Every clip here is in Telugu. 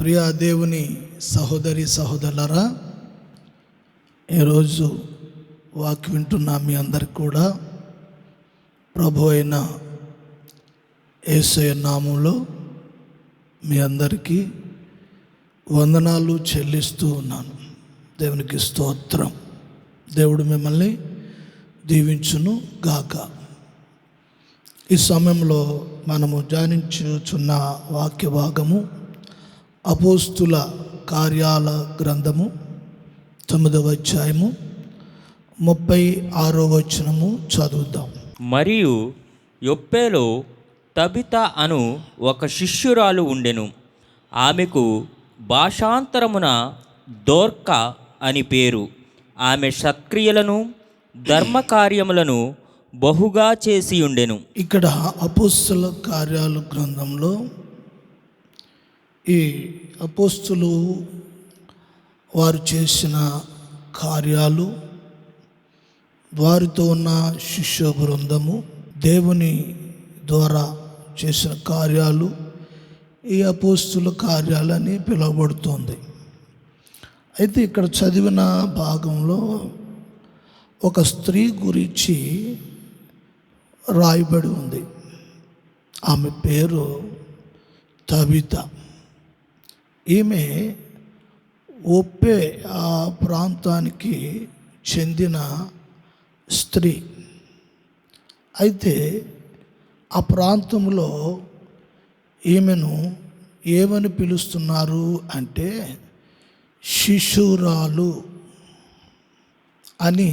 ప్రియ దేవుని సహోదరి సహోదరులారా, ఈరోజు వాక్యం వింటున్న మీ అందరికి కూడా ప్రభు అయిన యేసయ్య నామములో మీ అందరికీ వందనాలు చెల్లిస్తూ ఉన్నాను. దేవునికి స్తోత్రం. దేవుడు మిమ్మల్ని దీవించును గాక. ఈ సమయంలో మనము ధ్యానించుచున్న వాక్య భాగము అపోస్తుల కార్యాల గ్రంథము 9వ అధ్యాయము 36వ వచనము చదువుదాం. మరియు యొప్పేలో తబిత అను ఒక శిష్యురాలు ఉండెను. ఆమెకు భాషాంతరమున దోర్క అని పేరు. ఆమె సత్క్రియలను ధర్మకార్యములను బహుగా చేసి ఉండెను. ఇక్కడ అపోస్తుల కార్యాల గ్రంథంలో ఈ అపోస్తులు వారు చేసిన కార్యాలు, వారితో ఉన్న శిష్య బృందము, దేవుని ద్వారా చేసిన కార్యాలు ఈ అపోస్తుల కార్యాలని పిలువబడుతోంది. అయితే ఇక్కడ చదివిన భాగంలో ఒక స్త్రీ గురించి రాయబడి ఉంది. ఆమె పేరు తబిత. ఈమె ఒప్పే ఆ ప్రాంతానికి చెందిన స్త్రీ. అయితే ఆ ప్రాంతంలో ఈమెను ఏమని పిలుస్తున్నారు అంటే శిశురాలు అని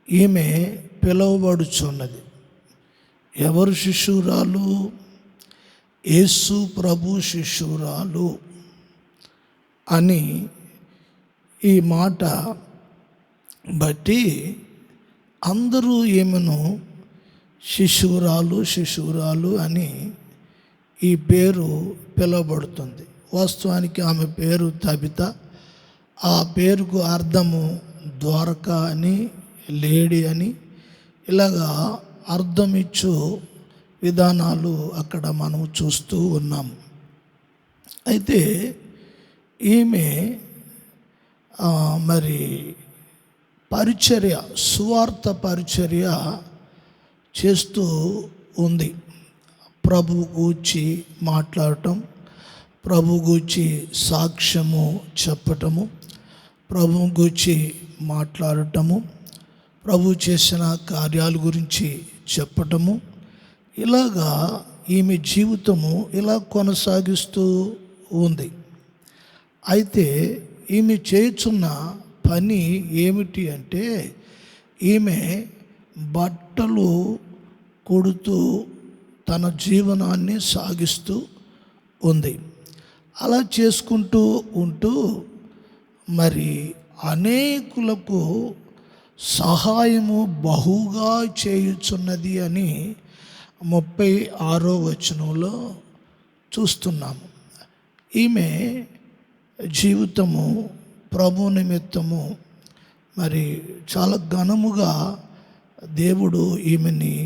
ఈమె పిలువబడుచున్నది. ఎవరు శిశురాలు? యేసు ప్రభు శిశురాలు అని ఈ మాట బట్టి అందరూ ఈమెను శిశురాలు అని ఈ పేరు పిలువబడుతుంది. వాస్తవానికి ఆమె పేరు తబిత. ఆ పేరుకు అర్థము ద్వారక అని, లేడీ అని, ఇలాగా అర్థం ఇచ్చు విధానాలు అక్కడ మనం చూస్తూ ఉన్నాము. అయితే ఈమె మరి పరిచర్య, సువార్త పరిచర్య చేస్తూ ఉంది. ప్రభు గూర్చి మాట్లాడటం, ప్రభు గూర్చి సాక్ష్యము చెప్పటము, ప్రభు గూర్చి మాట్లాడటము, ప్రభు చేసిన కార్యాల గురించి చెప్పటము, ఇలాగా ఈమె జీవితము ఇలా కొనసాగిస్తూ ఉంది. అయితే ఈమె చేయుచున్న పని ఏమిటి అంటే ఈమె బట్టలు కుడుతూ తన జీవనాన్ని సాగిస్తూ ఉంది. అలా చేసుకుంటూ ఉంటూ మరి అనేకులకు సహాయము బహుగా చేయుచున్నది అని 36వ వచనంలో చూస్తున్నాము. ఈమె జీవితము ప్రభు నిమిత్తము మరి చాలా ఘనముగా దేవుడు ఈమెని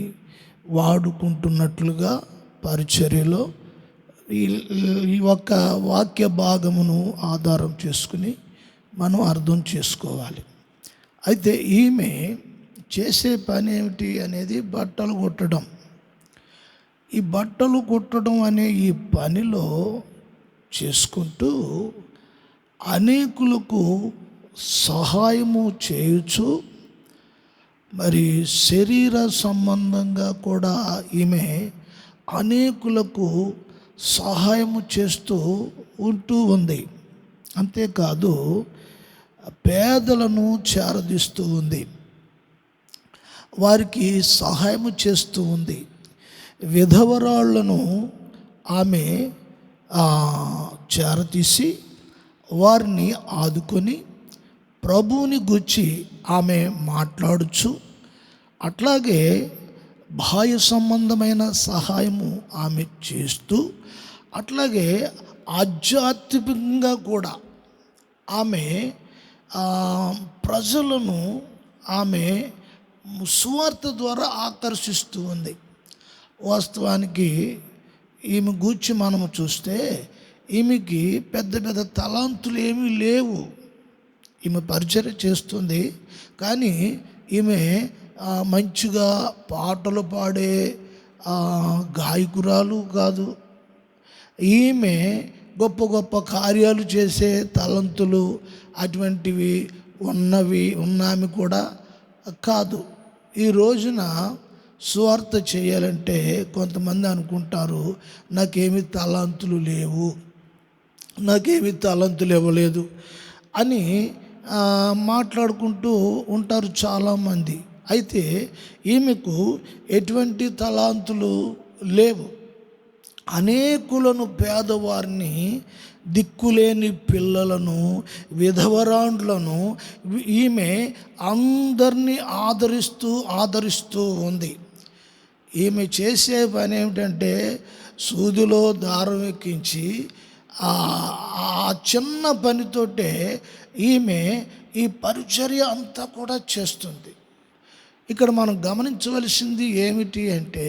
వాడుకుంటున్నట్లుగా పరిచర్యలో ఈ ఒక్క వాక్య భాగమును ఆధారం చేసుకుని మనం అర్థం చేసుకోవాలి. అయితే ఈమె చేసే పని ఏమిటి అనేది బట్టలు కుట్టడం. ఈ బట్టలు కుట్టడం అనే ఈ పనిలో చేసుకుంటూ అనేకులకు సహాయము చేయుచు మరి శరీర సంబంధంగా కూడా ఈమె అనేకులకు సహాయము చేస్తూ ఉంటూ ఉంది. అంతేకాదు పేదలను చేరదీస్తూ ఉంది, వారికి సహాయము చేస్తూ ఉంది. విధవరాళ్లను ఆమె చేరతీసి వారిని ఆదుకొని ప్రభువుని గూర్చి ఆమె మాట్లాడుచు, అట్లాగే బాహ్య సంబంధమైన సహాయము ఆమె చేస్తూ, అట్లాగే ఆధ్యాత్మికంగా కూడా ఆమె ప్రజలను ఆమె సువార్త ద్వారా ఆకర్షిస్తూ ఉంది. వాస్తవానికి ఈమె గూర్చి మనము చూస్తే ఈమెకి పెద్ద పెద్ద తలాంతులు ఏమీ లేవు. ఈమె పరిచర్య చేస్తుంది, కానీ ఈమె మంచిగా పాటలు పాడే గాయకురాలు కాదు. ఈమె గొప్ప గొప్ప కార్యాలు చేసే తలంతులు అటువంటివి ఉన్నామి కూడా కాదు. ఈ రోజున సువార్త చేయాలంటే కొంతమంది అనుకుంటారు, నాకేమి తలాంతులు లేవు, నాకేమి తలాంతులు ఇవ్వలేదు అని మాట్లాడుకుంటూ ఉంటారు చాలామంది. అయితే ఈమెకు ఎటువంటి తలాంతులు లేవు. అనేకులను, పేదవారిని, దిక్కులేని పిల్లలను, విధవరాండ్లను ఈమె అందరినీ ఆదరిస్తూ ఉంది. ఈమె చేసే పని ఏమిటంటే సూదిలో దారం ఎక్కించి ఆ చిన్న పనితోటే ఈమె ఈ పరిచర్య అంతా కూడా చేస్తుంది. ఇక్కడ మనం గమనించవలసింది ఏమిటి అంటే,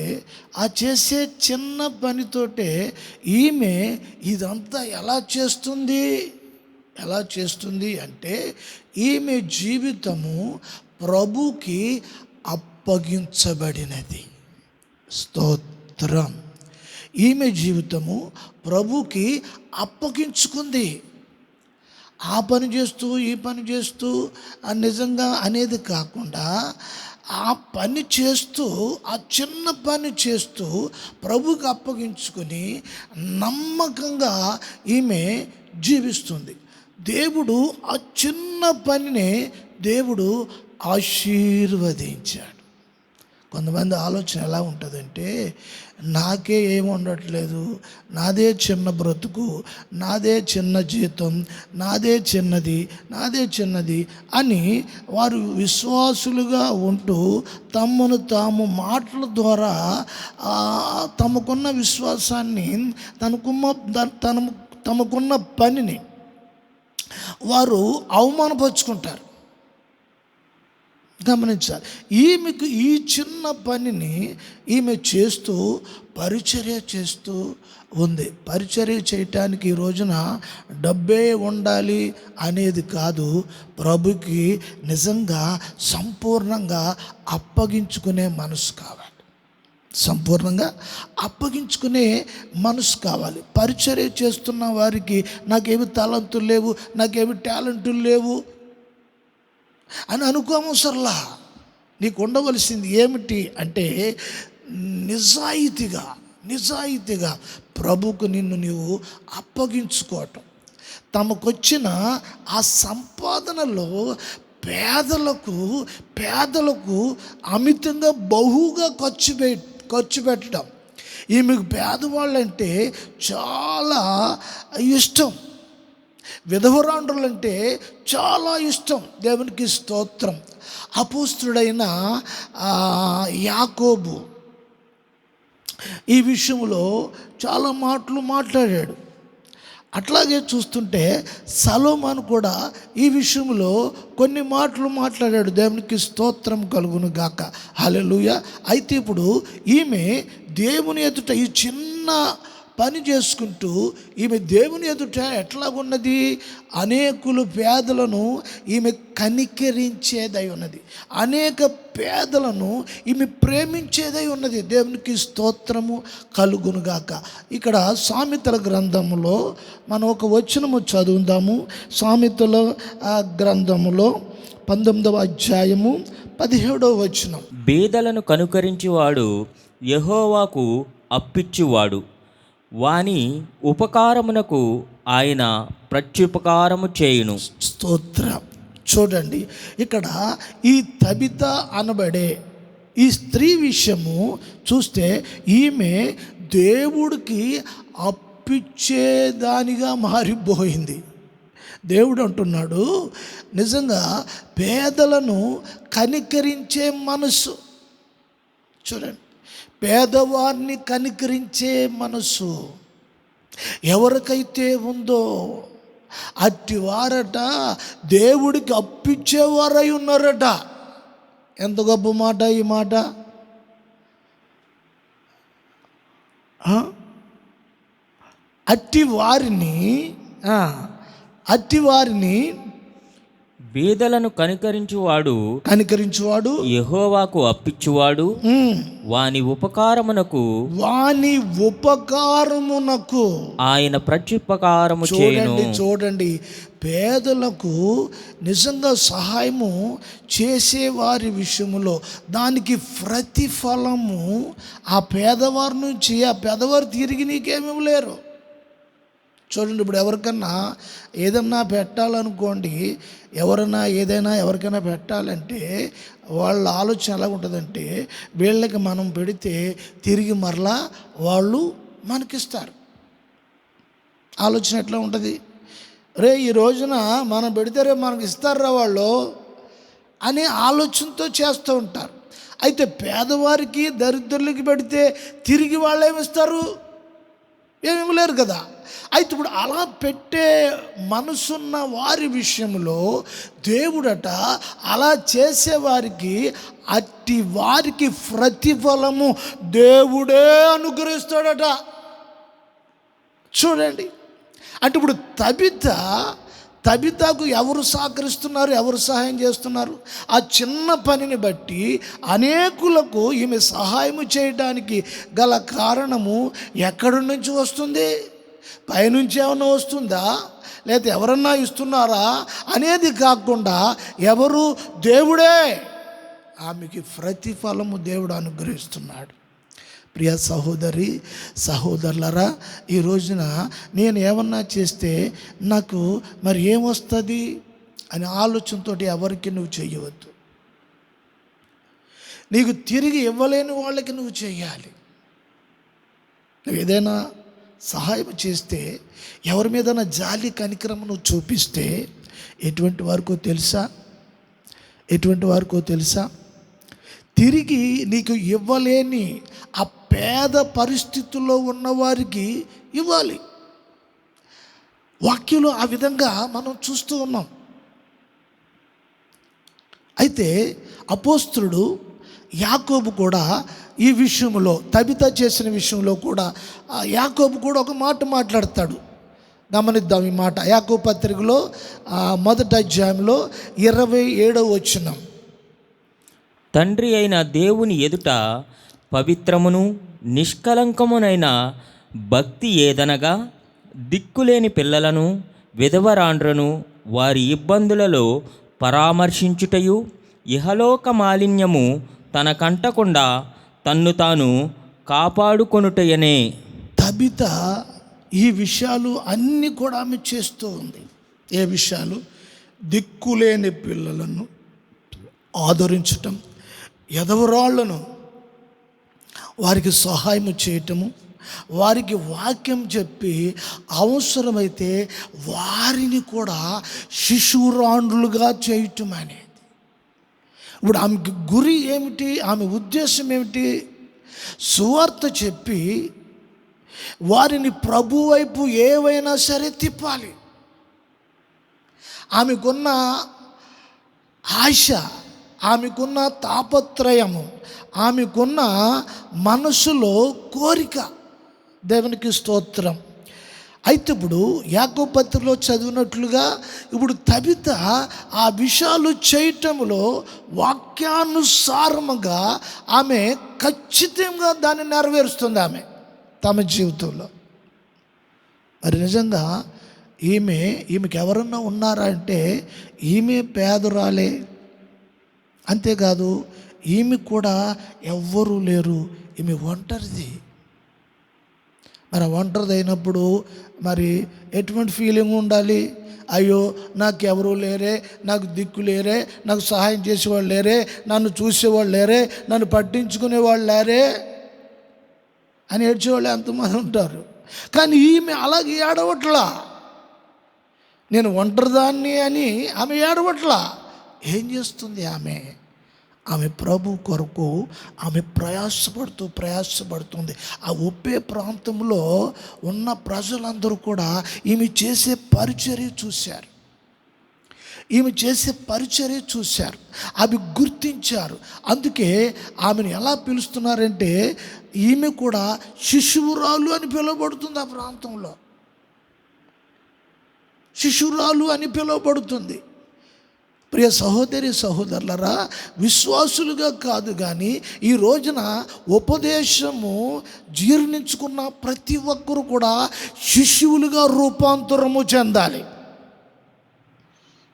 ఆ చేసే చిన్న పనితోటే ఈమె ఇదంతా ఎలా చేస్తుంది అంటే, ఈమె జీవితము ప్రభుకి అప్పగించబడినది. స్తోత్రం. ఈమె జీవితము ప్రభుకి అప్పగించుకుంది. ఆ పని చేస్తూ ఈ పని చేస్తూ నిజంగా అనేది కాకుండా, ఆ పని చేస్తూ, ఆ చిన్న పని చేస్తూ ప్రభుకి అప్పగించుకొని నమ్మకంగా ఈమె జీవిస్తుంది. దేవుడు ఆ చిన్న పనినే దేవుడు ఆశీర్వదించాడు. కొంతమంది ఆలోచన ఎలా ఉంటుందంటే, నాకే ఏమి ఉండట్లేదు, నాదే చిన్న బ్రతుకు, నాదే చిన్న జీతం, నాదే చిన్నది అని వారు విశ్వాసులుగా ఉంటూ తమను తాము మాటల ద్వారా తమకున్న విశ్వాసాన్ని, తమకున్న పనిని వారు అవమానపరుచుకుంటారు. గమనించాలి. ఈమెకు ఈ చిన్న పనిని ఈమె చేస్తూ పరిచర్య చేస్తూ ఉంది. పరిచర్య చేయటానికి ఈ రోజున డబ్బే ఉండాలి అనేది కాదు, ప్రభుకి నిజంగా సంపూర్ణంగా అప్పగించుకునే మనసు కావాలి. సంపూర్ణంగా అప్పగించుకునే మనసు కావాలి. పరిచర్య చేస్తున్న వారికి నాకేమి తలంతులు లేవు, నాకేమి టాలెంట్లు లేవు అని అనుకోమసరలా. నీకు ఉండవలసింది ఏమిటి అంటే, నిజాయితీగా ప్రభుకు నిన్ను నీవు అప్పగించుకోవటం. తమకొచ్చిన ఆ సంపాదనలో పేదలకు అమితంగా బహుగా ఖర్చు పెట్టడం. ఈమెకు పేదవాళ్ళంటే చాలా ఇష్టం, విధవరాండ్రులంటే చాలా ఇష్టం. దేవునికి స్తోత్రం. అపోస్తుడైన యాకోబు ఈ విషయంలో చాలా మాటలు మాట్లాడాడు. అట్లాగే చూస్తుంటే సలోమాను కూడా ఈ విషయంలో కొన్ని మాటలు మాట్లాడాడు. దేవునికి స్తోత్రం కలుగును గాక. హల్లెలూయా. అయితే ఇప్పుడు ఈమె దేవుని ఎదుట ఈ చిన్న పని చేసుకుంటూ ఈమె దేవుని ఎదుట ఎట్లాగున్నది, అనేకులు పేదలను ఈమె కనికరించేదై ఉన్నది, అనేక పేదలను ఈమె ప్రేమించేదై ఉన్నది. దేవునికి స్తోత్రము కలుగునుగాక. ఇక్కడ సామెతల గ్రంథములో మనం ఒక వచనము చదువుదాము. సామెతల గ్రంథములో 19వ అధ్యాయము 17వ వచనం. బీదలను కనుకరించువాడు యెహోవాకు అప్పిచ్చువాడు, వాని ఉపకారమునకు ఆయన ప్రత్యుపకారము చేయును. స్తోత్రం. చూడండి, ఇక్కడ ఈ తబిత అనబడే ఈ స్త్రీ విషయము చూస్తే ఈమె దేవుడికి అప్పిచ్చేదానిగా మారిపోయింది. దేవుడు అంటున్నాడు, నిజంగా పేదలను కనికరించే మనసు. చూడండి, పేదవారిని కనికరించే మనసు ఎవరికైతే ఉందో అట్టి వారట దేవుడికి అప్పిచ్చేవారై ఉన్నారట. ఎంత గొప్ప మాట ఈ మాట. అట్టి వారిని బీదలను కనికరించువాడు యెహోవాకు అప్పిచ్చువాడు వాని ఉపకారమునకు ఆయన ప్రత్యుపకారము చేయును. చూడండి, పేదలకు నిజంగా సహాయము చేసేవారి విషయంలో దానికి ప్రతిఫలము ఆ పేదవారి నుంచి ఆ పేదవారు తిరిగి నీకేమి ఇవ్వలేరు. చూడండి, ఇప్పుడు ఎవరికన్నా ఏదన్నా పెట్టాలనుకోండి, ఎవరికైనా పెట్టాలంటే వాళ్ళ ఆలోచన ఎలా ఉంటుందంటే, వీళ్ళకి మనం పెడితే తిరిగి మరలా వాళ్ళు మనకిస్తారు. ఆలోచన ఎట్లా ఉంటుంది, ఈ రోజున మనం పెడితే రేపు మనకి ఇస్తారా వాళ్ళు అనే ఆలోచనతో చేస్తూ ఉంటారు. అయితే పేదవారికి దరిద్రులకి పెడితే తిరిగి వాళ్ళు ఏమిస్తారు, ఏమి ఇవ్వలేరు కదా. అయితే ఇప్పుడు అలా పెట్టే మనసున్న వారి విషయంలో దేవుడట అలా చేసేవారికి అట్టి వారికి ప్రతిఫలము దేవుడే అనుగ్రహిస్తాడట. చూడండి, అంటే ఇప్పుడు తబితకు ఎవరు సహకరిస్తున్నారు, ఎవరు సహాయం చేస్తున్నారు? ఆ చిన్న పనిని బట్టి అనేకులకు ఈమె సహాయం చేయడానికి గల కారణము ఎక్కడి నుంచి వస్తుంది? పైనుంచి ఏమన్నా వస్తుందా, లేకపోతే ఎవరన్నా ఇస్తున్నారా అనేది కాకుండా ఎవరు? దేవుడే. ఆమెకి ప్రతిఫలము దేవుడు అనుగ్రహిస్తున్నాడు. ప్రియ సహోదరి సహోదరులరా, ఈ రోజున నేను ఏమన్నా చేస్తే నాకు మరి ఏమొస్తుంది అనే ఆలోచనతో ఎవరికి నువ్వు చేయవద్దు. నీకు తిరిగి ఇవ్వలేని వాళ్ళకి నువ్వు చేయాలి. నువ్వు ఏదైనా సహాయం చేస్తే, ఎవరి మీదైనా జాలి కనికరం నువ్వు చూపిస్తే ఎటువంటి వారికో తెలుసా? తిరిగి నీకు ఇవ్వలేని ఆ పేద పరిస్థితుల్లో ఉన్నవారికి ఇవ్వాలి. వాక్యంలో ఆ విధంగా మనం చూస్తూ ఉన్నాం. అయితే అపోస్తలుడు యాకోబు కూడా ఈ విషయంలో, తబిత చేసిన విషయంలో కూడా యాకోబు కూడా ఒక మాట మాట్లాడతాడు. గమనిద్దాం ఈ మాట. యాకోబు పత్రికలో 1వ అధ్యాయంలో 27వ వచనం. తండ్రి అయిన దేవుని ఎదుట పవిత్రమును నిష్కలంకమునైన భక్తి ఏదనగా, దిక్కులేని పిల్లలను విధవరాండ్రను వారి ఇబ్బందులలో పరామర్శించుటయు, ఇహలోక మాలిన్యము తనకంటకుండా తన్ను తాను కాపాడుకొనుటయనే. తబిత ఈ విషయాలు అన్నీ కూడా ఆమె చేస్తూ ఉంది. ఏ విషయాలు? దిక్కులేని పిల్లలను ఆదరించటం, ఎదవరాళ్లను వారికి సహాయం చేయటము, వారికి వాక్యం చెప్పి అవసరమైతే వారిని కూడా శిశురాండ్రులుగా చేయటం అనేది. ఇప్పుడు ఆమెకి గురి ఏమిటి? ఆమె ఉద్దేశం ఏమిటి? సువార్త చెప్పి వారిని ప్రభు వైపు ఏవైనా సరే తిప్పాలి. ఆమెకున్న ఆశ, ఆమెకున్న తాపత్రయము, ఆమెకున్న మనసులో కోరిక. దేవునికి స్తోత్రం. అయితే ఇప్పుడు యాకోబు పత్రికలో చదివినట్లుగా ఇప్పుడు తబిత ఆ విషయాలు చేయటంలో వాక్యానుసారముగా ఆమె ఖచ్చితంగా దాన్ని నెరవేరుస్తుంది ఆమె తమ జీవితంలో. మరి నిజంగా ఈమెకి ఎవరన్నా ఉన్నారా అంటే ఈమె పేదరాలే. అంతేకాదు, ఈమె కూడా ఎవ్వరూ లేరు, ఈమె ఒంటరిది. మరి ఒంటరిది అయినప్పుడు మరి ఎటువంటి ఫీలింగ్ ఉండాలి? అయ్యో, నాకెవరూ లేరే, నాకు దిక్కు లేరే, నాకు సహాయం చేసేవాళ్ళు లేరే, నన్ను చూసేవాళ్ళు లేరే, నన్ను పట్టించుకునేవాళ్ళు లేరే అని ఏడ్చేవాళ్ళు ఎంతమంది ఉంటారు. కానీ ఈమె అలాగే ఏడవట్లా. నేను ఒంటరిదాన్ని అని ఆమె ఏడవట్లా. ఏం చేస్తుంది ఆమె ప్రభు కొరకు ఆమె ప్రయాసపడుతుంది. ఆ ఒప్పే ప్రాంతంలో ఉన్న ప్రజలందరూ కూడా ఈమె చేసే పరిచర్య చూశారు. అవి గుర్తించారు. అందుకే ఆమెను ఎలా పిలుస్తున్నారంటే ఈమె కూడా శిశువురాలు అని పిలువబడుతుంది ఆ ప్రాంతంలో. శిష్యురాలు అని పిలువబడుతుంది. ప్రియ సహోదరి సహోదరులరా, విశ్వాసులుగా కాదు కానీ ఈ రోజున ఉపదేశము జీర్ణించుకున్న ప్రతి ఒక్కరు కూడా శిష్యులుగా రూపాంతరము చెందాలి.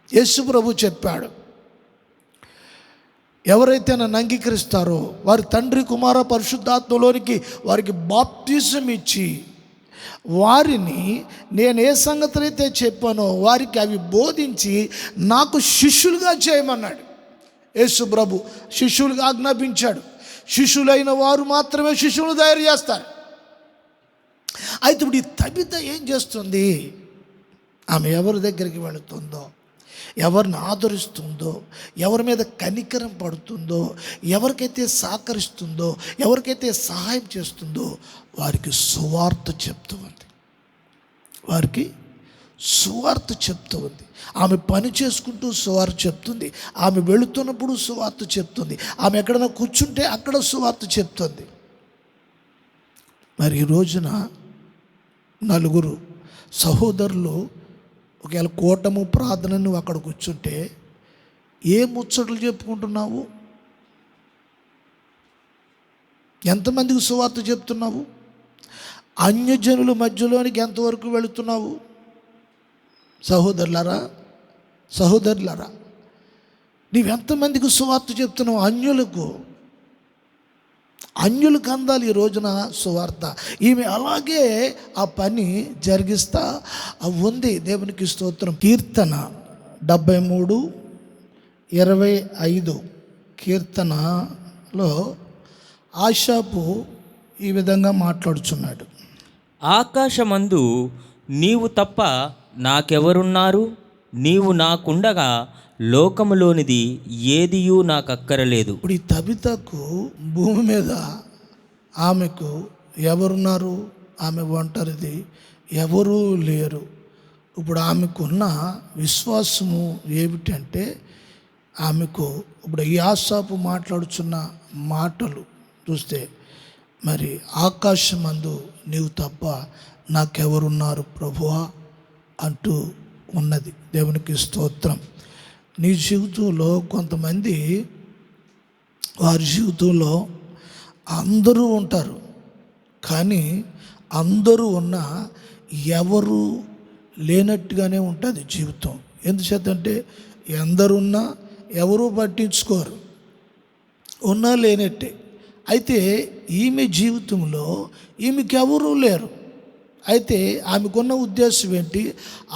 యేసు ప్రభు చెప్పాడు, ఎవరైతే నన్ను అంగీకరిస్తారో వారి తండ్రి కుమార పరిశుద్ధాత్మలోనికి వారికి బాప్తిజం ఇచ్చి వారిని నేను ఏ సంగతులైతే చెప్పానో వారికి అవి బోధించి నాకు శిష్యులుగా చేయమన్నాడు. యేసు ప్రభు శిష్యులుగా ఆజ్ఞాపించాడు. శిష్యులైన వారు మాత్రమే శిష్యులను తయారు చేస్తారు. అయితే ఇప్పుడు ఈ తబిత ఏం చేస్తుంది? ఆమె ఎవరి దగ్గరికి వెళుతుందో, ఎవరిని ఆదరిస్తుందో, ఎవరి మీద కనికరం పడుతుందో, ఎవరికైతే సహకరిస్తుందో, ఎవరికైతే సహాయం చేస్తుందో వారికి సువార్త చెప్తూ ఉంది. వారికి సువార్త చెప్తూ ఉంది. ఆమె పని చేసుకుంటూ సువార్త చెప్తుంది. ఆమె వెళుతున్నప్పుడు సువార్త చెప్తుంది. ఆమె ఎక్కడైనా కూర్చుంటే అక్కడ సువార్త చెప్తుంది. మరి ఈ రోజున నలుగురు సహోదరులు ఒకవేళ కూటము ప్రార్థన నువ్వు అక్కడ కూర్చుంటే ఏ ముచ్చట్లు చెప్పుకుంటున్నావు? ఎంతమందికి సువార్త చెప్తున్నావు? అన్యజనుల మధ్యలోనికి ఎంతవరకు వెళుతున్నావు? సహోదరులారా, నీవెంతమందికి సువార్త చెప్తున్నావు? అన్యులకు అందాలి ఈ రోజున సువార్త. ఈమె అలాగే ఆ పని జరిగిస్తా ఉంది. దేవునికి స్తోత్రం. కీర్తన 73:25 కీర్తనలో ఆషాపు ఈ విధంగా మాట్లాడుచున్నాడు. ఆకాశమందు నీవు తప్ప నాకెవరున్నారు? నీవు నాకుండగా లోకములోనిది ఏదియూ నాకక్కరలేదు. ఇప్పుడు ఈ తబితకు భూమి మీద ఆమెకు ఎవరున్నారు? ఆమె ఒంటరిది, ఎవరూ లేరు. ఇప్పుడు ఆమెకున్న విశ్వాసము ఏమిటంటే, ఆమెకు ఇప్పుడు ఈ ఆసాపు మాట్లాడుచున్న మాటలు చూస్తే, మరి ఆకాశమందు నీవు తప్ప నాకెవరున్నారు ప్రభువా అంటూ ఉన్నది. దేవునికి స్తోత్రం. నీ జీవితంలో కొంతమంది వారి జీవితంలో అందరూ ఉంటారు, కానీ అందరూ ఉన్నా ఎవరు లేనట్టుగానే ఉంటుంది జీవితం. ఎందుచేతంటే ఎందరున్నా ఎవరూ పట్టించుకోరు, ఉన్నా లేనట్టే. అయితే ఈమె జీవితంలో ఈమెకి ఎవరూ లేరు. అయితే ఆమెకున్న ఉద్దేశం ఏంటి?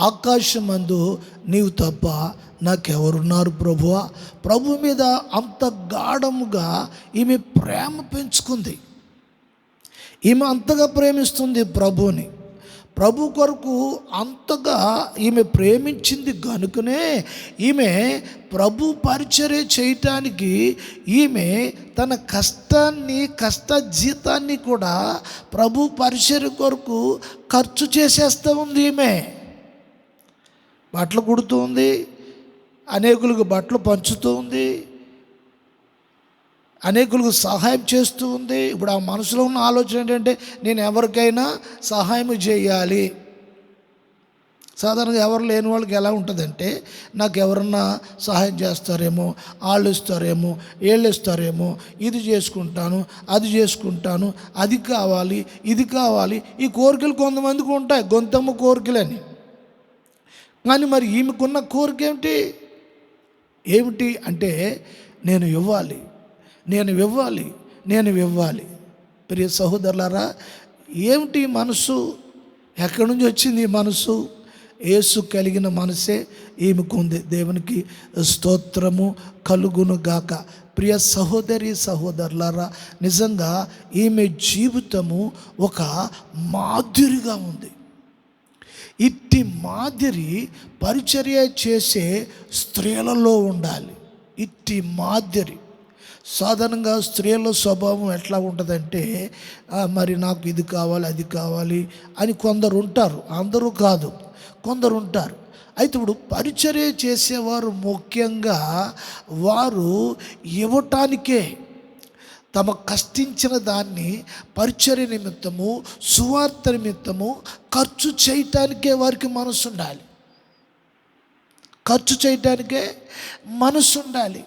ఆకాశమందు నీవు తప్ప నాకెవరున్నారు ప్రభువా. ప్రభు మీద అంత గాఢముగా ఈమె ప్రేమ పెంచుకుంది. ఈమె అంతగా ప్రేమిస్తుంది ప్రభుని. ప్రభు కొరకు అంతగా ఈమె ప్రేమించింది కనుకనే ఈమె ప్రభు పరిచర్య చేయటానికి ఈమె తన కష్ట జీతాన్ని కూడా ప్రభు పరిచర్య కొరకు ఖర్చు చేసేస్తూ ఉంది. ఈమె బట్టలు కుడుతూ ఉంది, అనేకులకు బట్టలు పంచుతూ ఉంది, అనేకులకు సహాయం చేస్తూ ఉంది. ఇప్పుడు ఆ మనసులో ఉన్న ఆలోచన ఏంటంటే, నేను ఎవరికైనా సహాయం చేయాలి. సాధారణంగా ఎవరు లేని వాళ్ళకి ఎలా ఉంటుందంటే, నాకు ఎవరన్నా సహాయం చేస్తారేమో, వాళ్ళు ఇస్తారేమో, వీళ్ళు ఇస్తారేమో, ఇది చేసుకుంటాను, అది చేసుకుంటాను, అది కావాలి, ఇది కావాలి. ఈ కోరికలు కొంతమందికి ఉంటాయి, గొంతమ్మ కోరికలని. కానీ మరి ఈమెకున్న కోరిక ఏమిటి అంటే, నేను ఇవ్వాలి. ప్రియ సహోదరులారా, ఏమిటి మనసు? ఎక్కడి నుంచి వచ్చింది ఈ మనసు? యేసు కలిగిన మనసే ఈమెకుంది. దేవునికి స్తోత్రము కలుగును గాక. ప్రియ సహోదరి సహోదరులారా, నిజంగా ఈమె జీవితము ఒక మాదిరిగా ఉంది. ఇట్టి మాదిరి పరిచర్య చేసే స్త్రీలలో ఉండాలి. ఇట్టి మాదిరి. సాధారణంగా స్త్రీల స్వభావం ఎట్లా ఉంటుందంటే, మరి నాకు ఇది కావాలి, అది కావాలి అని కొందరు ఉంటారు. అందరూ కాదు, కొందరు ఉంటారు. అయితే ఇప్పుడు పరిచర్య చేసేవారు ముఖ్యంగా వారు ఇవ్వటానికే, తమ కష్టించిన దాన్ని పరిచర్య నిమిత్తము, సువార్త నిమిత్తము ఖర్చు చేయటానికే వారికి మనసు ఉండాలి. ఖర్చు చేయటానికే మనసు ఉండాలి.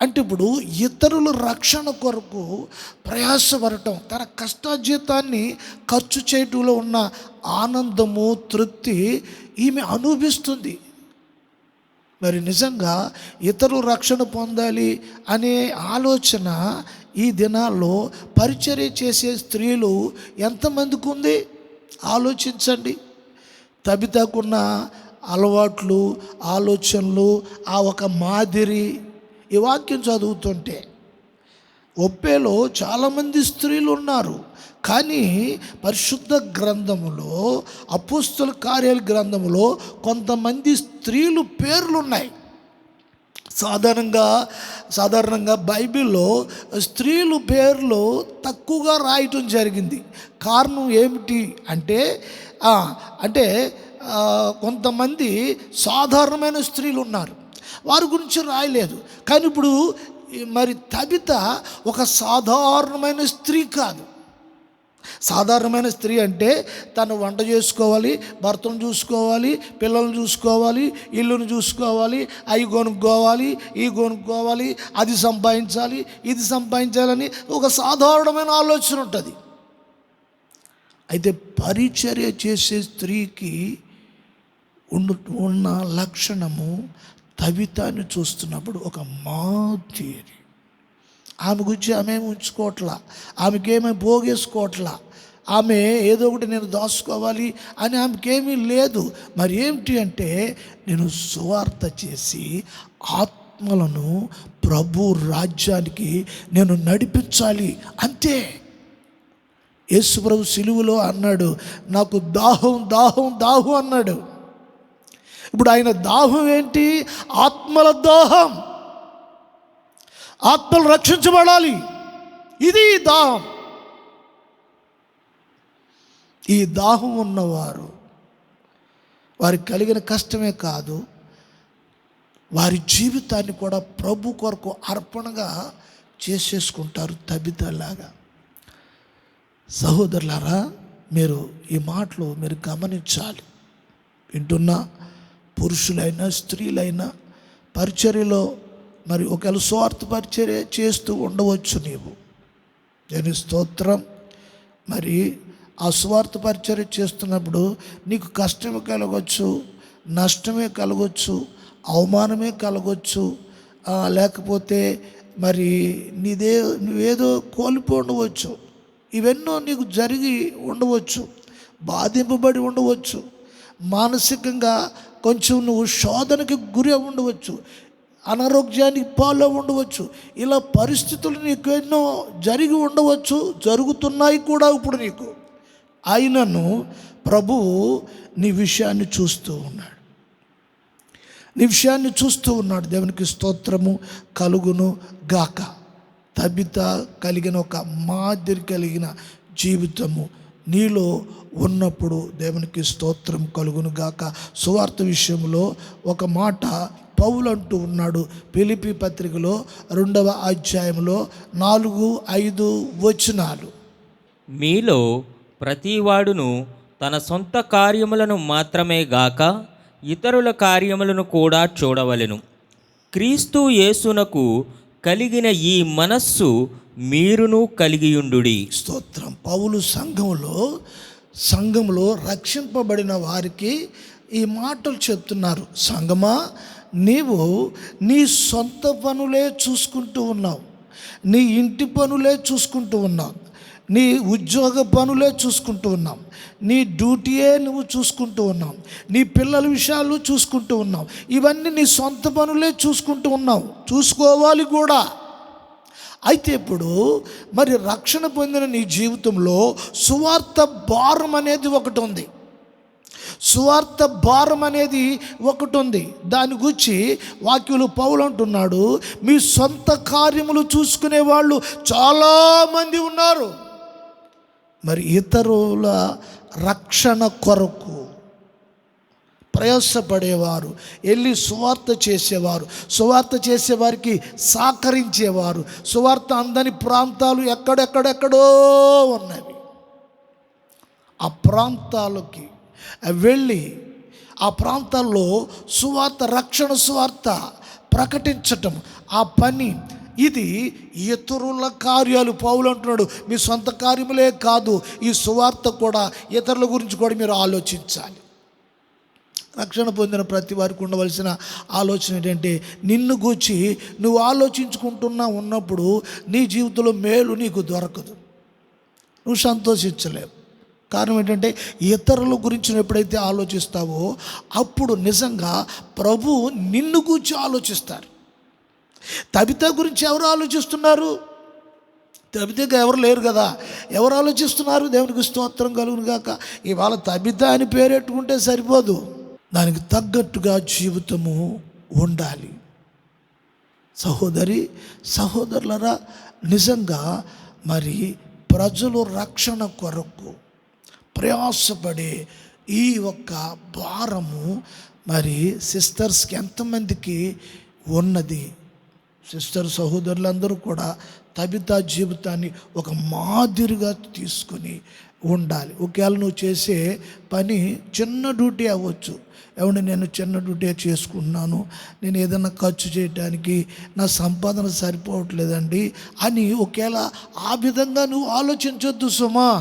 అంటే ఇప్పుడు ఇతరుల రక్షణ కొరకు ప్రయాసపడటం, తన కష్టార్జితాన్ని ఖర్చు చేయటంలో ఉన్న ఆనందము, తృప్తి ఈమె అనుభవిస్తుంది. మరి నిజంగా ఇతరుల రక్షణ పొందాలి అనే ఆలోచన ఈ దినాల్లో పరిచర్య చేసే స్త్రీలు ఎంతమందికి ఉంది ఆలోచించండి. తబితకున్న అలవాట్లు, ఆలోచనలు, ఆ ఒక మాదిరి, ఈ వాక్యం చదువుతుంటే ఒప్పేలో చాలామంది స్త్రీలు ఉన్నారు. కానీ పరిశుద్ధ గ్రంథములో, అపోస్తల కార్యాల గ్రంథములో కొంతమంది స్త్రీలు పేర్లు ఉన్నాయి. సాధారణంగా బైబిల్లో స్త్రీలు పేర్లు తక్కువగా రాయటం జరిగింది. కారణం ఏమిటి అంటే కొంతమంది సాధారణమైన స్త్రీలు ఉన్నారు, వారి గురించి రాయలేదు. కానీ ఇప్పుడు మరి తబిత ఒక సాధారణమైన స్త్రీ కాదు. సాధారణమైన స్త్రీ అంటే తను వంట చేసుకోవాలి, భర్తను చూసుకోవాలి, పిల్లలను చూసుకోవాలి, ఇల్లును చూసుకోవాలి, అవి కొనుక్కోవాలి, ఇవి కొనుక్కోవాలి, అది సంపాదించాలి, ఇది సంపాదించాలని ఒక సాధారణమైన ఆలోచన ఉంటుంది. అయితే పరిచర్య చేసే స్త్రీకి ఉన్న లక్షణము తబితాన్ని చూస్తున్నప్పుడు ఒక మాదిరి. ఆమె గురించి ఆమె ఉంచుకోవట్లా, ఆమెకేమీ పోగేసుకోవట్లా, ఆమె ఏదో ఒకటి నేను దాచుకోవాలి అని ఆమెకేమీ లేదు. మరి ఏమిటి అంటే, నేను సువార్త చేసి ఆత్మలను ప్రభు రాజ్యానికి నేను నడిపించాలి అంతే. యేసు ప్రభు సిలువలో అన్నాడు, నాకు దాహం దాహం దాహం అన్నాడు. ఇప్పుడు ఆయన దాహం ఏంటి? ఆత్మల దాహం. ఆత్మలు రక్షించబడాలి, ఇది దాహం. ఈ దాహం ఉన్నవారు వారికి కలిగిన కష్టమే కాదు, వారి జీవితాన్ని కూడా ప్రభు కొరకు అర్పణగా చేసేసుకుంటారు తబితలాగా. సహోదరులారా, మీరు ఈ మాటలు మీరు గమనించాలి. వింటున్న పురుషులైనా స్త్రీలైనా పరిచర్యలో మరి ఒకవేళ స్వార్థ పరిచర్య చేస్తూ ఉండవచ్చు నీవు, దేని స్తోత్రం. మరి ఆ స్వార్థ పరిచర్య చేస్తున్నప్పుడు నీకు కష్టమే కలగవచ్చు, నష్టమే కలగవచ్చు, అవమానమే కలగవచ్చు, లేకపోతే మరి నువ్వేదో కోల్పోయి ఉండవచ్చు, ఇవెన్నో నీకు జరిగి ఉండవచ్చు, బాధింపబడి ఉండవచ్చు, మానసికంగా కొంచెం నువ్వు శోధనకి గురి ఉండవచ్చు, అనారోగ్యానికి పాలు ఉండవచ్చు. ఇలా పరిస్థితులు నీకు ఎన్నో జరిగి ఉండవచ్చు, జరుగుతున్నాయి కూడా ఇప్పుడు నీకు. ఆయనను ప్రభువు నీ విషయాన్ని చూస్తూ ఉన్నాడు. దేవునికి స్తోత్రము కలుగును గాక. తబిత కలిగిన ఒక మాదిరి కలిగిన జీవితము నీలో ఉన్నప్పుడు దేవునికి స్తోత్రం కలుగును గాక. సువార్త విషయంలో ఒక మాట పౌలు అంటూ ఉన్నాడు. ఫిలిప్పీ పత్రికలో 2వ అధ్యాయంలో 4-5 వచనాలు. మీలో ప్రతివాడును తన సొంత కార్యములను మాత్రమే గాక ఇతరుల కార్యములను కూడా చూడవలెను. క్రీస్తు యేసునకు కలిగిన ఈ మనస్సు మీరును కలిగియుండుడి. స్తోత్రం. పౌలు సంఘంలో రక్షింపబడిన వారికి ఈ మాటలు చెప్తున్నారు. సంఘమా, నీవు నీ సొంత పనులే చూసుకుంటూ ఉన్నావు, నీ ఇంటి పనులే చూసుకుంటూ ఉన్నావు, నీ ఉద్యోగ పనులే చూసుకుంటూ ఉన్నావు, నీ డ్యూటీయే నువ్వు చూసుకుంటూ ఉన్నావు, నీ పిల్లల విషయాలు చూసుకుంటూ ఉన్నావు. ఇవన్నీ నీ సొంత పనులే చూసుకుంటూ ఉన్నావు, చూసుకోవాలి కూడా. అయితే ఇప్పుడు మరి రక్షణ పొందిన నీ జీవితంలో సువార్త భారం అనేది ఒకటి ఉంది. దాని గురించి వాక్యులు పౌలు అంటున్నాడు, మీ సొంత కార్యములు చూసుకునే వాళ్ళు చాలామంది ఉన్నారు. మరి ఇతరుల రక్షణ కొరకు ప్రయాసపడేవారు, వెళ్ళి సువార్త చేసేవారికి సహకరించేవారు. సువార్త అందని ప్రాంతాలు ఎక్కడెక్కడెక్కడో ఉన్నవి. ఆ ప్రాంతాలకి వెళ్ళి ఆ ప్రాంతాల్లో సువార్త, రక్షణ సువార్త ప్రకటించటం, ఆ పని, ఇది ఇతరుల కార్యాలు. పౌలు అంటున్నాడు, మీ సొంత కార్యములే కాదు, ఈ సువార్త కూడా, ఇతరుల గురించి కూడా మీరు ఆలోచించాలి. రక్షణ పొందిన ప్రతి వారికి ఉండవలసిన ఆలోచన ఏంటంటే, నిన్ను గూర్చి నువ్వు ఆలోచించుకుంటున్నా ఉన్నప్పుడు నీ జీవితంలో మేలు నీకు దొరకదు, నువ్వు సంతోషించలేవు. కారణం ఏంటంటే, ఇతరుల గురించి నువ్వు ఎప్పుడైతే ఆలోచిస్తావో అప్పుడు నిజంగా ప్రభు నిన్ను గూర్చి ఆలోచిస్తారు. తబిత గురించి ఎవరు ఆలోచిస్తున్నారు? తబితగా ఎవరు లేరు కదా, ఎవరు ఆలోచిస్తున్నారు? దేవునికి స్తోత్రం కలుగును గాక. ఇవాళ తబిత అని పేరెట్టుకుంటే సరిపోదు, దానికి తగ్గట్టుగా జీవితము ఉండాలి. సహోదరి సహోదరులరా, నిజంగా మరి ప్రజలు రక్షణ కొరకు ప్రయాసపడే ఈ ఒక్క భారము మరి సిస్టర్స్కి ఎంతమందికి ఉన్నది? సిస్టర్ సహోదరులందరూ కూడా తబిత జీవితాన్ని ఒక మాదిరిగా తీసుకొని ఉండాలి. ఒకవేళ నువ్వు చేసే పని చిన్న డ్యూటీ అవ్వచ్చు, ఏమంటే నేను చిన్న డ్యూటీ చేసుకుంటున్నాను, నేను ఏదైనా ఖర్చు చేయడానికి నా సంపాదన సరిపోవట్లేదండి అని ఒకవేళ ఆ విధంగా నువ్వు ఆలోచించొద్దు సుమా.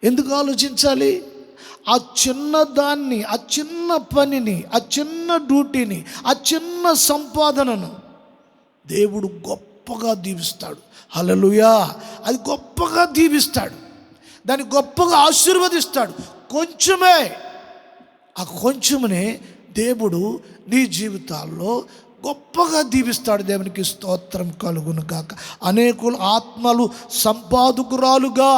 ఎందుకు ఆలోచించాలి? ఆ చిన్న దాన్ని, ఆ చిన్న పనిని, ఆ చిన్న డ్యూటీని, ఆ చిన్న సంపాదనను దేవుడు గొప్పగా దీవిస్తాడు. హల్లెలూయా! అది గొప్పగా దీవిస్తాడు, దాన్ని గొప్పగా ఆశీర్వదిస్తాడు. కొంచెమే, ఆ కొంచెమునే దేవుడు నీ జీవితాల్లో గొప్పగా దీవిస్తాడు. దేవునికి స్తోత్రం కలుగును గాక. అనేకుల ఆత్మలు సంపాదకుడుగా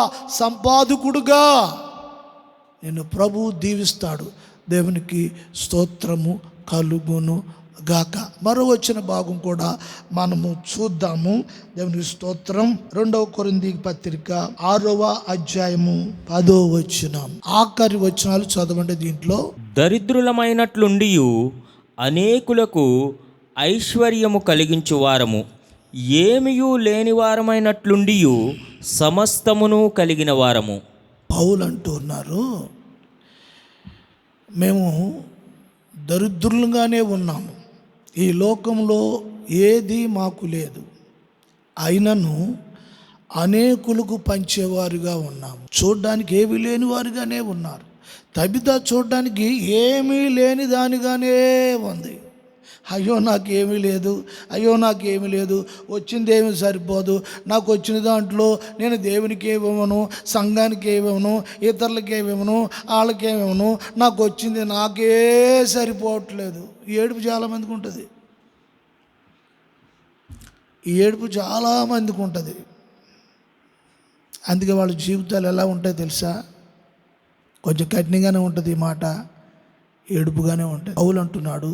నిన్ను ప్రభువు దీవిస్తాడు. దేవునికి స్తోత్రము కలుగును గాక. మరో వచ్చిన భాగం కూడా మనము చూద్దాము. దేవునికి స్తోత్రం. 2వ కొరింథీ పత్రిక 6వ అధ్యాయము 10వ వచనం, ఆఖరి వచనాలు చదవండి. దీంట్లో, దరిద్రులమైనట్లుండియు అనేకులకు ఐశ్వర్యము కలిగించు వారము, ఏమియూ లేని వారమైనట్లుండియు సమస్తమును కలిగిన వారము. పౌలు అంటున్నారు, మేము దరిద్రులుగానే ఉన్నాము, ఈ లోకంలో ఏది మాకు లేదు, అయినను అనేకులకు పంచేవారుగా ఉన్నాము. చూడ్డానికి ఏమీ లేని వారుగానే ఉన్నారు. తబిత చూడ్డానికి ఏమీ లేని దానిగానే ఉంది. అయ్యో నాకేమీ లేదు, అయ్యో నాకేమీ లేదు, వచ్చింది ఏమీ సరిపోదు, నాకు వచ్చిన దాంట్లో నేను దేవునికి ఏమివ్వను, సంఘానికి ఏమివ్వను, ఇతరులకి ఏమివ్వను, వాళ్ళకేమివ్వను, నాకు వచ్చింది నాకే సరిపోవట్లేదు. ఈ ఏడుపు చాలామందికి ఉంటుంది, ఈ ఏడుపు చాలామందికి ఉంటుంది. అందుకే వాళ్ళ జీవితాలు ఎలా ఉంటాయో తెలుసా? కొంచెం కఠినంగానే ఉంటుంది ఈ మాట, ఏడుపుగానే ఉంటుంది. పౌలు అంటున్నాడు,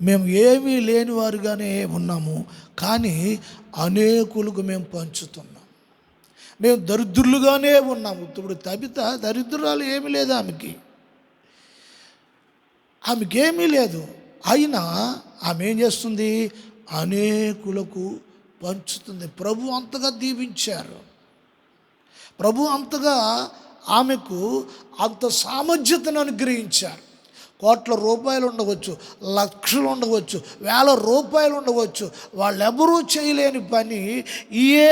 మేము ఏమీ లేని వారుగానే ఉన్నాము, కానీ అనేకులకు మేము పంచుతున్నాం. మేము దరిద్రులుగానే ఉన్నాము. ఇప్పుడు తబిత దరిద్రురాలు ఏమీ లేదు, ఆమెకేమీ లేదు. అయినా ఆమె ఏం చేస్తుంది? అనేకులకు పంచుతుంది. ప్రభు అంతగా దీవించారు, ప్రభు అంతగా ఆమెకు అంత సామర్థ్యతను అనుగ్రహించారు. కోట్ల రూపాయలు ఉండవచ్చు, లక్షలు ఉండవచ్చు, వేల రూపాయలు ఉండవచ్చు, వాళ్ళెవరూ చేయలేని పని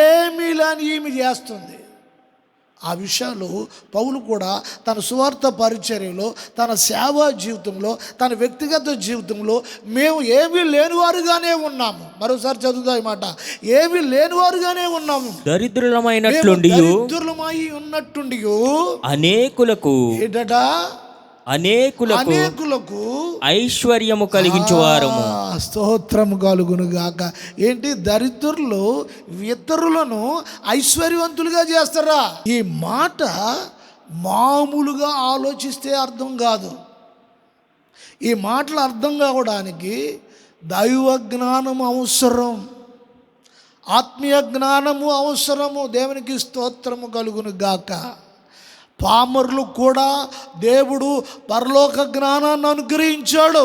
ఏమీ లేని ఈమె చేస్తుంది. ఆ విషయాలు పౌలు కూడా తన సువార్త పరిచర్యలో, తన సేవా జీవితంలో, తన వ్యక్తిగత జీవితంలో మేము ఏమీ లేనివారుగానే ఉన్నాము. మరోసారి చదువుతా ఈ మాట, ఏమీ లేనివారుగానే ఉన్నాము. దరిద్రులమై ఉన్నట్టుండి అనేకులకు ఐశ్వర్యము కలిగించువారము. స్తోత్రము కలుగును గాక. ఏంటి? దరిద్రులు ఇతరులను ఐశ్వర్యవంతులుగా చేస్తారా? ఈ మాట మామూలుగా ఆలోచిస్తే అర్థం కాదు. ఈ మాటలు అర్థం కావడానికి దైవ జ్ఞానం అవసరం, ఆత్మీయ జ్ఞానము అవసరము. దేవునికి స్తోత్రము కలుగును గాక. పామరులు కూడా దేవుడు పరలోక జ్ఞానాన్ని అనుగ్రహించాడు.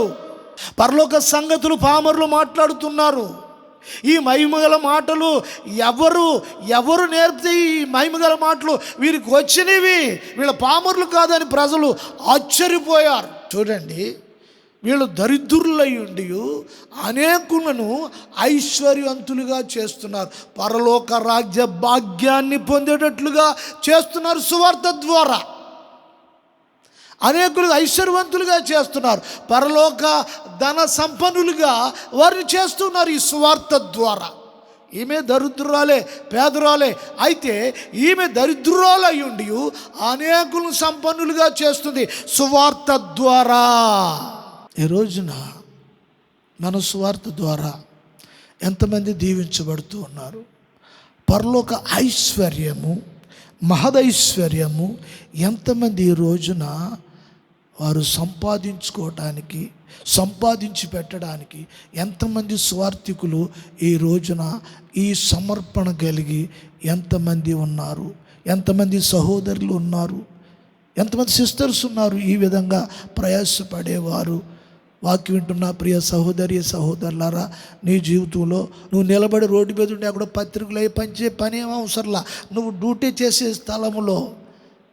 పరలోక సంగతులు పామరులు మాట్లాడుతున్నారు. ఈ మహిమగల మాటలు ఎవరు నేర్పితే ఈ మహిమగల మాటలు వీరికి వచ్చినవి, వీళ్ళ పామరులు కాదని ప్రజలు ఆశ్చర్యపోయారు. చూడండి, వీళ్ళు దరిద్రులై ఉండి అనేకులను ఐశ్వర్యవంతులుగా చేస్తున్నారు, పరలోక రాజ్య భాగ్యాన్ని పొందేటట్లుగా చేస్తున్నారు. సువార్త ద్వారా అనేకులు ఐశ్వర్యవంతులుగా చేస్తున్నారు, పరలోక ధన సంపన్నులుగా వారిని చేస్తున్నారు ఈ సువార్త ద్వారా. ఈమె దరిద్రురాలే, పేదరాలే. అయితే ఈమె దరిద్రురాలై ఉండి అనేకులను సంపన్నులుగా చేస్తుంది సువార్త ద్వారా. ఈ రోజున మన సువార్త ద్వారా ఎంతమంది దీవించబడుతూ ఉన్నారు. పరలోక ఐశ్వర్యము, మహదైశ్వర్యము ఎంతమంది ఈ రోజున వారు సంపాదించుకోవటానికి, సంపాదించి పెట్టడానికి ఎంతమంది స్వార్థికులు ఈ రోజున ఈ సమర్పణ కలిగి ఎంతమంది ఉన్నారు, ఎంతమంది సహోదరులు ఉన్నారు, ఎంతమంది సిస్టర్స్ ఉన్నారు ఈ విధంగా ప్రయాసపడేవారు. వాక్యం వింటున్న ప్రియ సహోదరి సహోదరులారా, నీ జీవితంలో నువ్వు నిలబడి రోడ్డు మీద ఉండి అక్కడ పత్రికలు అవి పంచే పని ఏమో అవసరంలా. నువ్వు డ్యూటీ చేసే స్థలంలో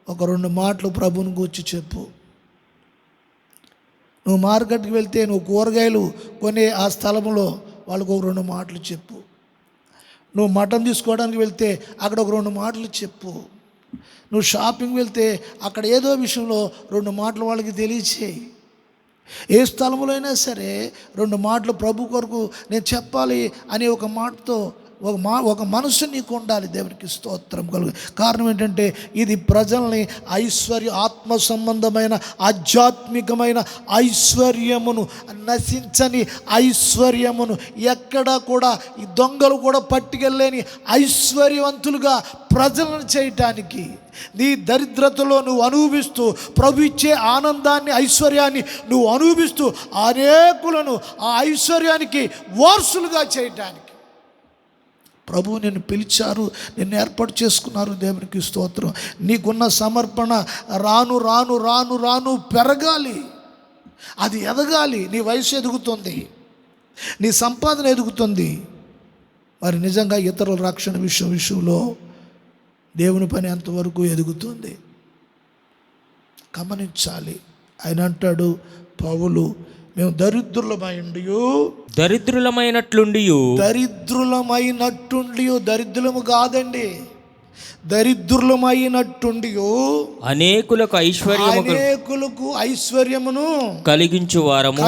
ఒక 2 మాటలు ప్రభువుని గురించి చెప్పు. నువ్వు మార్కెట్కి వెళ్తే నువ్వు కూరగాయలు కొనే ఆ స్థలంలో వాళ్ళకు ఒక 2 మాటలు చెప్పు. నువ్వు మటన్ తీసుకోవడానికి వెళ్తే అక్కడ ఒక 2 మాటలు చెప్పు. నువ్వు షాపింగ్ వెళ్తే అక్కడ ఏదో విషయంలో 2 మాటలు వాళ్ళకి తెలియచేయి. ఏ స్థలంలో అయినా సరే 2 మాటలు ప్రభు కొరకు నేను చెప్పాలి అనే ఒక మాటతో ఒక మనసు నీకు ఉండాలి. దేవునికి స్తోత్రం కలుగు. కారణం ఏంటంటే ఇది ప్రజల్ని ఆత్మ సంబంధమైన ఆధ్యాత్మికమైన ఐశ్వర్యమును, నశించని ఐశ్వర్యమును, ఎక్కడా కూడా ఈ దొంగలు కూడా పట్టుకెళ్ళలేని ఐశ్వర్యవంతులుగా ప్రజలను చేయటానికి, నీ దరిద్రతలో నువ్వు అనుభవిస్తూ ప్రభు ఇచ్చే ఆనందాన్ని, ఐశ్వర్యాన్ని నువ్వు అనుభవిస్తూ అనేకులను ఆ ఐశ్వర్యానికి వారసులుగా చేయటానికి ప్రభు నిన్ను పిలిచారు, నిన్ను ఏర్పాటు చేసుకున్నారు. దేవునికి స్తోత్రం. నీకున్న సమర్పణ రాను రాను రాను రాను పెరగాలి, అది ఎదగాలి. నీ వయసు ఎదుగుతుంది, నీ సంపాదన ఎదుగుతుంది. మరి నిజంగా ఇతరుల రక్షణ విషయంలో దేవుని పని అంతవరకు ఎదుగుతుంది. గమనించాలి. ఆయన అంటాడు పౌలు, మేము దరిద్రులమైనట్లుండి దరిద్రులము కాదండి, దరిద్రులమైనట్టుండి అనేకులకు ఐశ్వర్యమును కలిగించువారము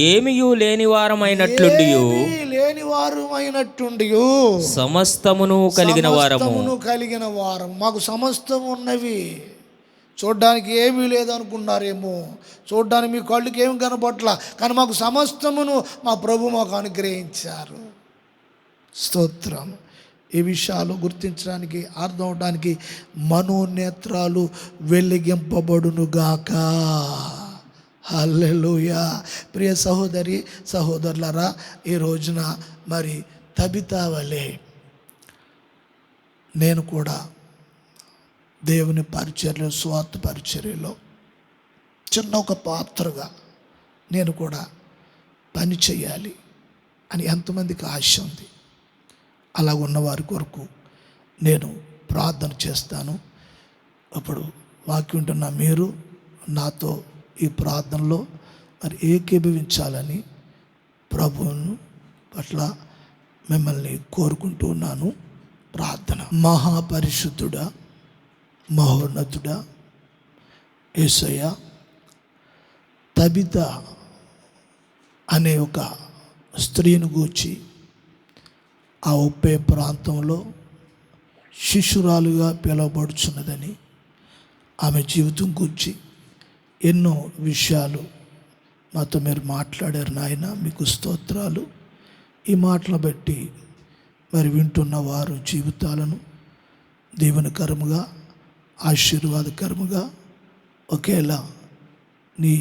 ఏమియు లేని వారమైనట్లుండి సమస్తమును కలిగిన వారము. మాకు సమస్తము ఉన్నవి, చూడ్డానికి ఏమీ లేదనుకున్నారేమో, చూడ్డానికి మీ కళ్ళకి ఏమి కనబట్ల, కానీ మాకు సమస్తమును మా ప్రభు మాకు అనుగ్రహించారు. స్తోత్రం. ఈ విషయాలు గుర్తించడానికి, అర్థం అవడానికి మనోనేత్రాలు వెలిగింపబడునుగాక. హల్లెలూయా. ప్రియ సహోదరి సహోదరులారా, ఈ రోజున మరి తబితా వలె నేను కూడా దేవుని పరిచర్యలో, స్వార్థ పరిచర్యలో చిన్న ఒక పాత్రగా నేను కూడా పని చేయాలి అని ఎంతమందికి ఆశ ఉంది. అలా ఉన్నవారి కొరకు నేను ప్రార్థన చేస్తాను. అప్పుడు వాక్యం వింటున్న మీరు నాతో ఈ ప్రార్థనలో మరి ఏకీభవించాలని ప్రభువును పట్ల మిమ్మల్ని కోరుకుంటూ ఉన్నాను. ప్రార్థన. మహాపరిశుద్ధుడా, మహోన్నతుడా యేసయ్య, తబిత అనే ఒక స్త్రీని గూర్చి ఆ ఉప్పే ప్రాంతంలో శిశురాలుగా పిలువబడుచున్నదని, ఆమె జీవితం గురించి ఎన్నో విషయాలు మాతో మీరు మాట్లాడారు నాయన. మీకు స్తోత్రాలు. ఈ మాటలను బట్టి మరి వింటున్న వారు జీవితాలను దీవెనకరముగా, ఆశీర్వాదకరముగా ఒకేలా నీ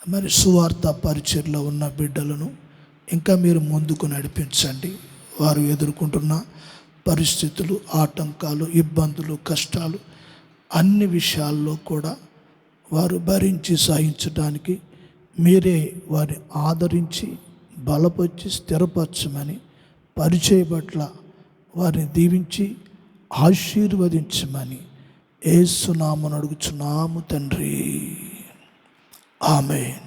మరి సువార్త పరిచర్లో ఉన్న బిడ్డలను ఇంకా మీరు ముందుకు నడిపించండి. వారు ఎదుర్కొంటున్న పరిస్థితులు, ఆటంకాలు, ఇబ్బందులు, కష్టాలు అన్ని విషయాల్లో కూడా వారు భరించి సహించడానికి మీరే వారిని ఆదరించి బలపరిచి స్థిరపరచమని, పరిచయ పట్ల వారిని దీవించి ఆశీర్వదించమని యేసు నామమున అడుగుచున్నాము తండ్రి. ఆమేన్.